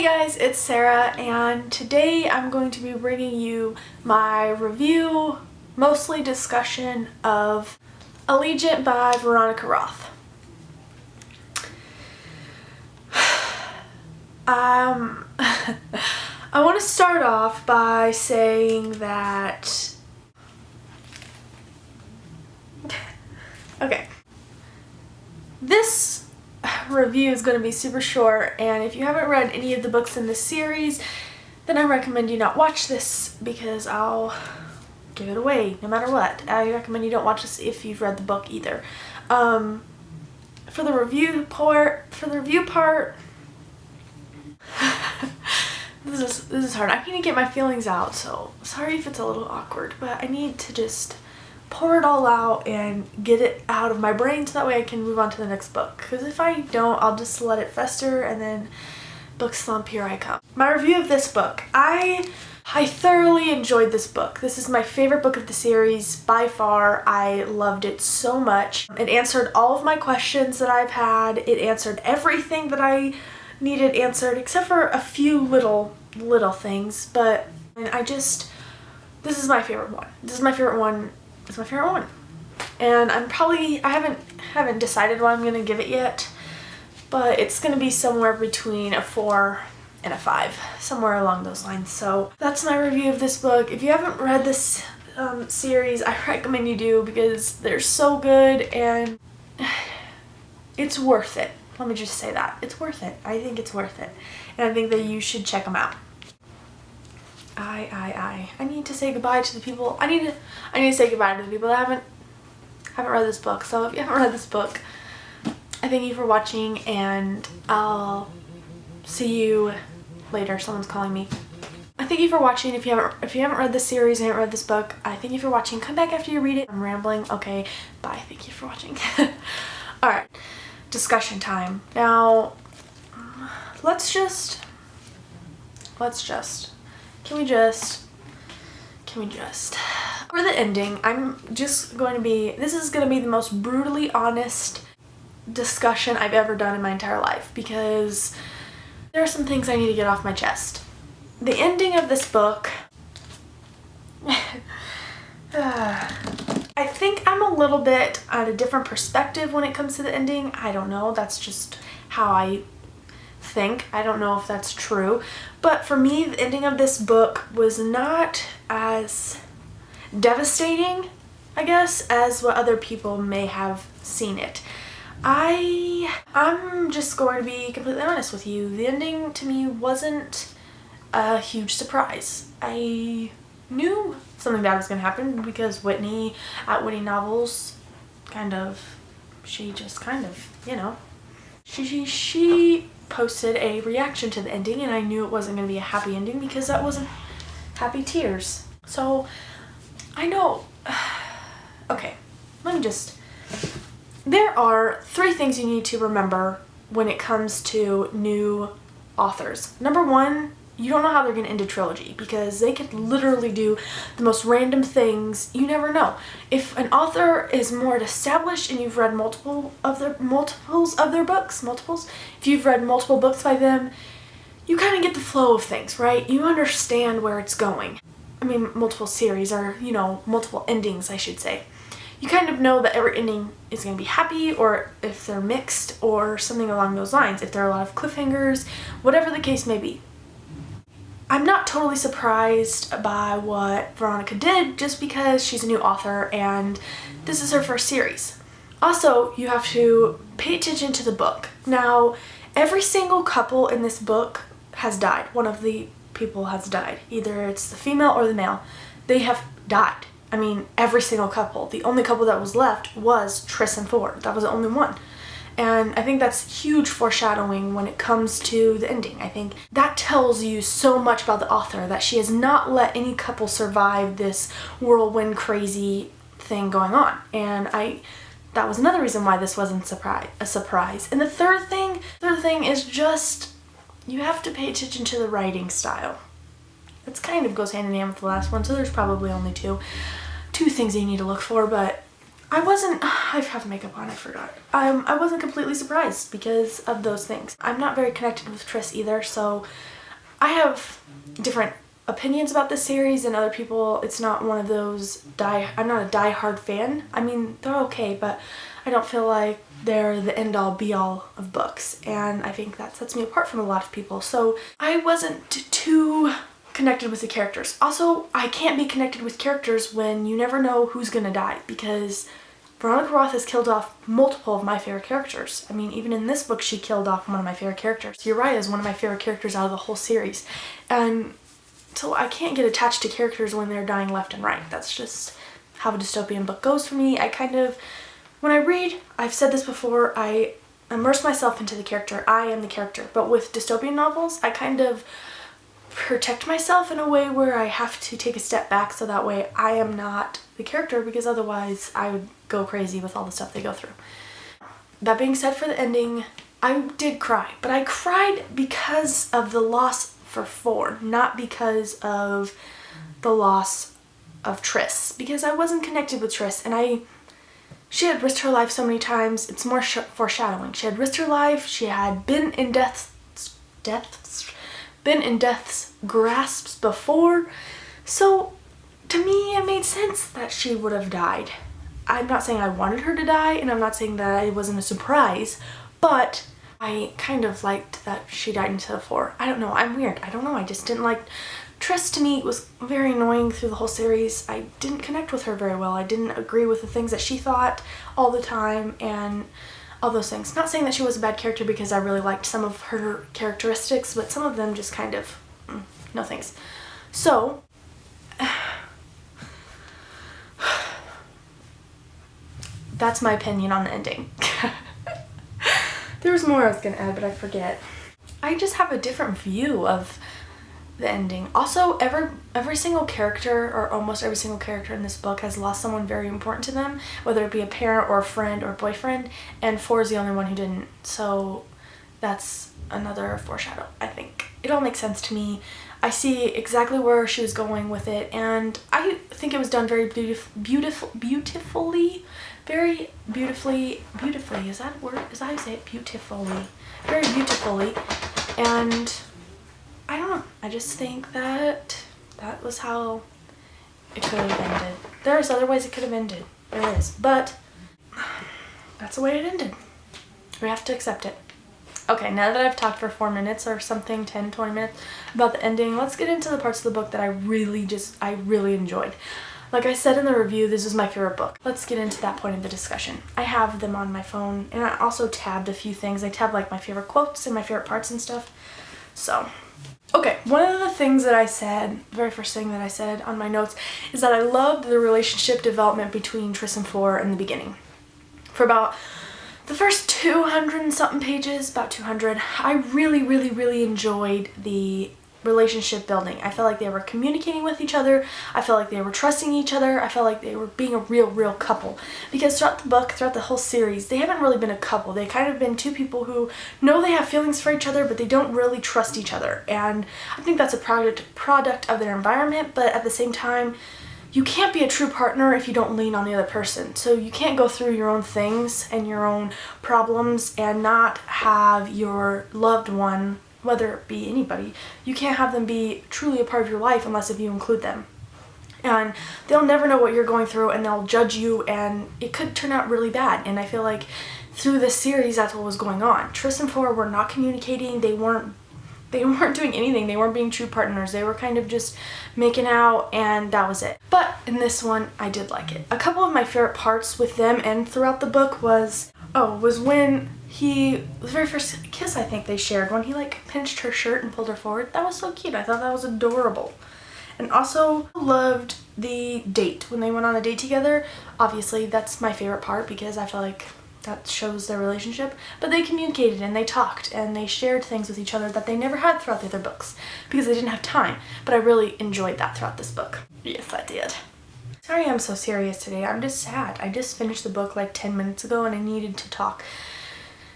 Hey guys, it's Sarah, and today I'm going to be bringing you my review, mostly discussion of Allegiant by Veronica Roth. I want to start off by saying that this review is going to be super short, and if you haven't read any of the books in this series, then I recommend you not watch this because I'll give it away no matter what. I recommend you don't watch this if you've read the book either. For the review part, this is hard. I need to get my feelings out, so sorry if it's a little awkward, but I need to just pour it all out and get it out of my brain so that way I can move on to the next book. Because if I don't, I'll just let it fester and then book slump, here I come. My review of this book. I thoroughly enjoyed this book. This is my favorite book of the series by far. I loved it so much. It answered all of my questions that I've had. It answered everything that I needed answered except for a few little things, but this is my favorite one. This is my favorite one. It's my favorite one. And I haven't decided what I'm going to give it yet, but it's going to be somewhere between a 4 and a 5, somewhere along those lines. So that's my review of this book. If you haven't read this series, I recommend you do because they're so good and it's worth it. Let me just say that. It's worth it. I think it's worth it. And I think that you should check them out. I need to say goodbye to the people. I need to say goodbye to the people that haven't read this book. So if you haven't read this book, I thank you for watching, and I'll see you later. Someone's calling me. I thank you for watching. If you haven't read this series and haven't read this book, I thank you for watching. Come back after you read it. I'm rambling. Okay, bye. Thank you for watching. All right, discussion time. Now, Can we just, for the ending, this is going to be the most brutally honest discussion I've ever done in my entire life because there are some things I need to get off my chest. The ending of this book, I think I'm a little bit at a different perspective when it comes to the ending. I don't know, that's just how I think. I don't know if that's true, but for me the ending of this book was not as devastating, I guess, as what other people may have seen it. I'm just going to be completely honest with you. The ending to me wasn't a huge surprise. I knew something bad was going to happen because Whitney at Whitney Novels she posted a reaction to the ending, and I knew it wasn't going to be a happy ending because that wasn't happy tears. So I know. Okay, there are 3 things you need to remember when it comes to new authors. Number 1, you don't know how they're going to end a trilogy because they could literally do the most random things. You never know. If an author is more established and you've read multiples of their books, if you've read multiple books by them, you kind of get the flow of things, right? You understand where it's going. I mean, multiple series or, multiple endings, I should say. You kind of know that every ending is going to be happy, or if they're mixed or something along those lines, if there are a lot of cliffhangers, whatever the case may be. I'm not totally surprised by what Veronica did just because she's a new author and this is her first series. Also, you have to pay attention to the book. Now, every single couple in this book has died. One of the people has died. Either it's the female or the male. They have died. I mean, every single couple. The only couple that was left was Tris and Ford. That was the only one. And I think that's huge foreshadowing when it comes to the ending. I think that tells you so much about the author, that she has not let any couple survive this whirlwind crazy thing going on. And that was another reason why this wasn't a surprise. And the third thing is just, you have to pay attention to the writing style. It kind of goes hand in hand with the last one, so there's probably only two things you need to look for, but I have makeup on, I forgot. I wasn't completely surprised because of those things. I'm not very connected with Tris either, so I have different opinions about this series and other people. It's not one of those I'm not a die-hard fan. I mean, they're okay, but I don't feel like they're the end-all be-all of books, and I think that sets me apart from a lot of people. So I wasn't too connected with the characters. Also, I can't be connected with characters when you never know who's gonna die, because Veronica Roth has killed off multiple of my favorite characters. I mean, even in this book, she killed off one of my favorite characters. Uriah is one of my favorite characters out of the whole series. And so I can't get attached to characters when they're dying left and right. That's just how a dystopian book goes for me. When I read, I've said this before, I immerse myself into the character. I am the character. But with dystopian novels, I kind of protect myself in a way where I have to take a step back so that way I am not the character, because otherwise I would go crazy with all the stuff they go through. That being said, for the ending, I did cry, but I cried because of the loss for 4, not because of the loss of Tris, because I wasn't connected with Tris, and she had risked her life so many times. It's more foreshadowing. She had risked her life. She had been in death's grasps before. So to me, it made sense that she would have died. I'm not saying I wanted her to die, and I'm not saying that it wasn't a surprise, but I kind of liked that she died instead of 4. I don't know. I'm weird. I don't know. I just didn't like Tris. To me, was very annoying through the whole series. I didn't connect with her very well. I didn't agree with the things that she thought all the time and all those things. Not saying that she was a bad character, because I really liked some of her characteristics, but some of them just kind of, no thanks. So, that's my opinion on the ending. There was more I was going to add, but I forget. I just have a different view of the ending. Also, every single character, or almost every single character in this book, has lost someone very important to them, whether it be a parent or a friend or a boyfriend, and 4 is the only one who didn't. So that's another foreshadow, I think. It all makes sense to me. I see exactly where she was going with it, and I think it was done very beautifully. Very beautifully, is that a word? Is that how you say it? Beautifully. Very beautifully. And I don't know. I just think that was how it could have ended. There's other ways it could have ended. There is. But that's the way it ended. We have to accept it. Okay, now that I've talked for 4 minutes or something, 10, 20 minutes about the ending, let's get into the parts of the book that I really enjoyed. Like I said in the review, this is my favorite book. Let's get into that point of the discussion. I have them on my phone, and I also tabbed a few things. I tabbed like my favorite quotes and my favorite parts and stuff. So, okay, one of the things that I said, the very first thing that I said on my notes, is that I loved the relationship development between Tris and 4 in the beginning. For about the first 200 and something pages, about 200, I really enjoyed the relationship building. I felt like they were communicating with each other. I felt like they were trusting each other. I felt like they were being a real couple. Because throughout the book, throughout the whole series, they haven't really been a couple. They kind of been two people who know they have feelings for each other, but they don't really trust each other. And I think that's a product of their environment, but at the same time, you can't be a true partner if you don't lean on the other person. So you can't go through your own things and your own problems and not have your loved one, whether it be anybody, you can't have them be truly a part of your life unless if you include them. And they'll never know what you're going through, and they'll judge you, and it could turn out really bad. And I feel like through this series, that's what was going on. Tris and 4 were not communicating. They weren't doing anything. They weren't being true partners. They were kind of just making out, and that was it. But in this one, I did like it. A couple of my favorite parts with them and throughout the book was when the very first kiss I think they shared, when he like pinched her shirt and pulled her forward. That was so cute. I thought that was adorable. And also loved the date, when they went on a date together. Obviously, that's my favorite part because I feel like that shows their relationship. But they communicated and they talked and they shared things with each other that they never had throughout the other books because they didn't have time. But I really enjoyed that throughout this book. Yes, I did. Sorry I'm so serious today. I'm just sad. I just finished the book like 10 minutes ago and I needed to talk.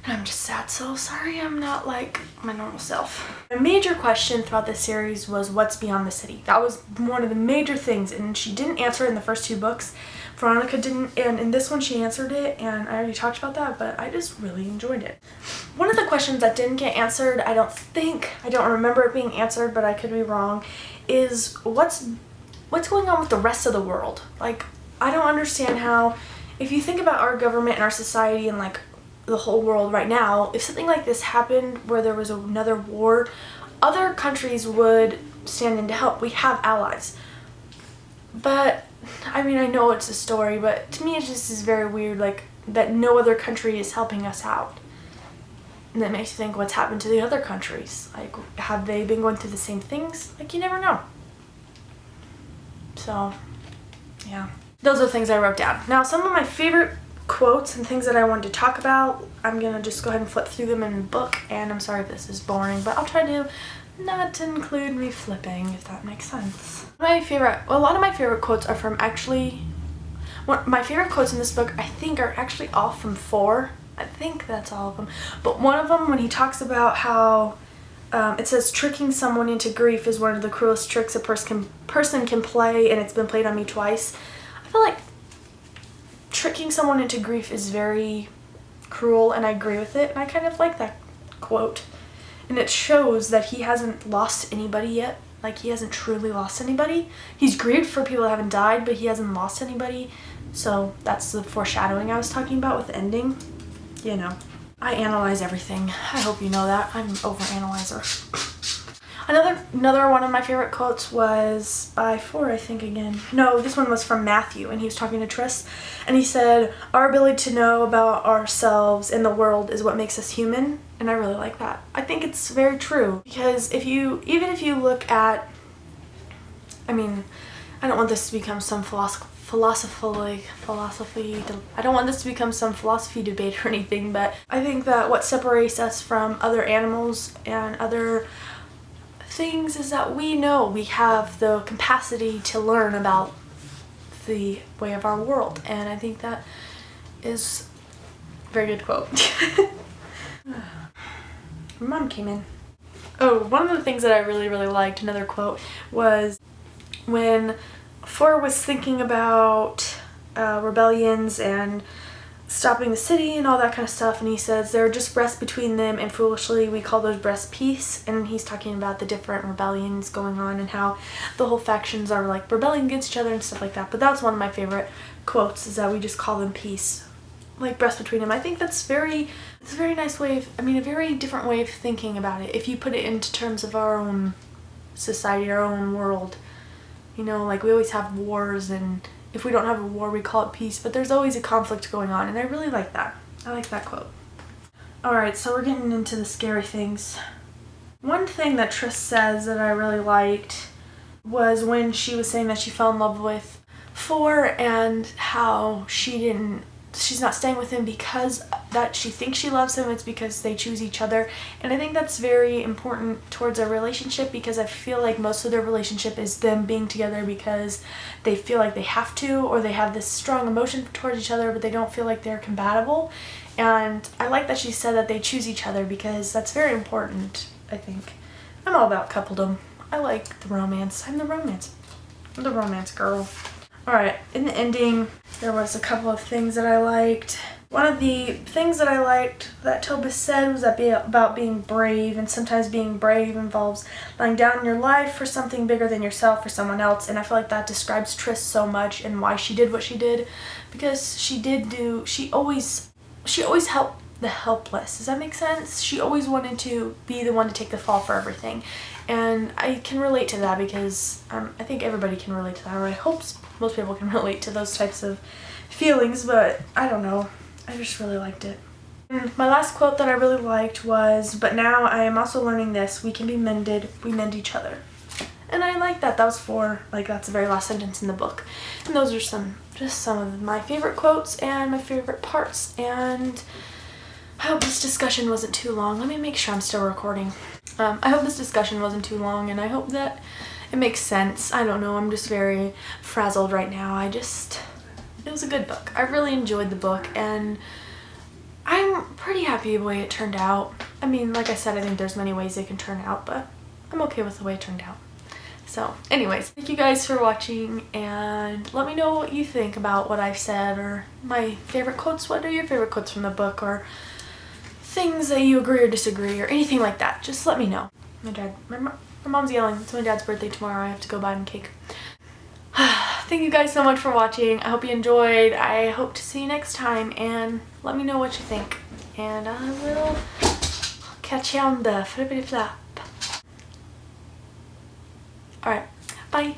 And I'm just sad, so sorry I'm not like my normal self. A major question throughout this series was what's beyond the city. That was one of the major things, and she didn't answer it in the first 2 books. Veronica didn't, and in this one she answered it, and I already talked about that, but I just really enjoyed it. One of the questions that didn't get answered, I don't remember it being answered, but I could be wrong, is what's going on with the rest of the world? Like, I don't understand how, if you think about our government and our society and like the whole world right now, if something like this happened where there was another war, other countries would stand in to help. We have allies. But, I mean, I know it's a story, but to me it just is very weird, like, that no other country is helping us out. And that makes you think, what's happened to the other countries? Like, have they been going through the same things? Like, you never know. So, yeah. Those are the things I wrote down. Now, some of my favorite quotes and things that I wanted to talk about, I'm gonna just go ahead and flip through them in the book, and I'm sorry if this is boring, but I'll try to not include me flipping, if that makes sense. A lot of my favorite quotes are from my favorite quotes in this book, I think, are actually all from 4. I think that's all of them. But one of them, when he talks about how it says tricking someone into grief is one of the cruelest tricks a person can play, and it's been played on me twice. I feel like tricking someone into grief is very cruel, and I agree with it, and I kind of like that quote. And it shows that he hasn't lost anybody yet. Like, he hasn't truly lost anybody. He's grieved for people that haven't died, but he hasn't lost anybody. So that's the foreshadowing I was talking about with the ending. You know, I analyze everything. I hope you know that. I'm an overanalyzer. Another one of my favorite quotes was by 4, I think, again. No, this one was from Matthew, and he was talking to Tris, and he said, our ability to know about ourselves and the world is what makes us human, and I really like that. I think it's very true, because even if you look at, I mean, I don't want this to become some philosophy, I don't want this to become some philosophy debate or anything, but I think that what separates us from other animals and other things is that we know we have the capacity to learn about the way of our world, and I think that is a very good quote. Mom came in. Oh, one of the things that I really liked, another quote, was when 4 was thinking about rebellions and stopping the city and all that kind of stuff, and he says there are just breaths between them, and foolishly we call those breaths peace. And he's talking about the different rebellions going on and how the whole factions are like rebelling against each other and stuff like that. But that's one of my favorite quotes, is that we just call them peace, like breaths between them. I think it's a very nice way of, a very different way of thinking about it if you put it into terms of our own society, our own world. You know, like, we always have wars, and if we don't have a war, we call it peace, but there's always a conflict going on, and I really like that. I like that quote. Alright, so we're getting into the scary things. One thing that Tris says that I really liked was when she was saying that she fell in love with 4, and how she's not staying with him because that she thinks she loves him, it's because they choose each other. And I think that's very important towards a relationship, because I feel like most of their relationship is them being together because they feel like they have to, or they have this strong emotion towards each other, but they don't feel like they're compatible. And I like that she said that they choose each other, because that's very important, I think. I'm all about coupledom. I like the romance. I'm the romance girl. Alright, in the ending, there was a couple of things that I liked. One of the things that I liked that Tobis said was about being brave, and sometimes being brave involves laying down your life for something bigger than yourself or someone else, and I feel like that describes Tris so much and why she did what she did, because she always helped the helpless. Does that make sense? She always wanted to be the one to take the fall for everything, and I can relate to that, because I think everybody can relate to that, or I hope most people can relate to those types of feelings, but I don't know. I just really liked it. And my last quote that I really liked was, but now I am also learning this, we can be mended, we mend each other. And I like that. That was 4, like, that's the very last sentence in the book. And those are just some of my favorite quotes and my favorite parts. And I hope this discussion wasn't too long. Let me make sure I'm still recording. I hope this discussion wasn't too long, and I hope that it makes sense. I don't know, I'm just very frazzled right now. It was a good book. I really enjoyed the book, and I I'm pretty happy the way it turned out. I mean, like I said, I think there's many ways it can turn out, but I'm okay with the way it turned out. So anyways, thank you guys for watching, and let me know what you think about what I've said or my favorite quotes. What are your favorite quotes from the book, or things that you agree or disagree, or anything like that? Just let me know. My mom's yelling. It's my dad's birthday tomorrow. I have to go buy him cake. Thank you guys so much for watching. I hope you enjoyed. I hope to see you next time, and let me know what you think. And I will catch you on the flippity flap. Alright, bye.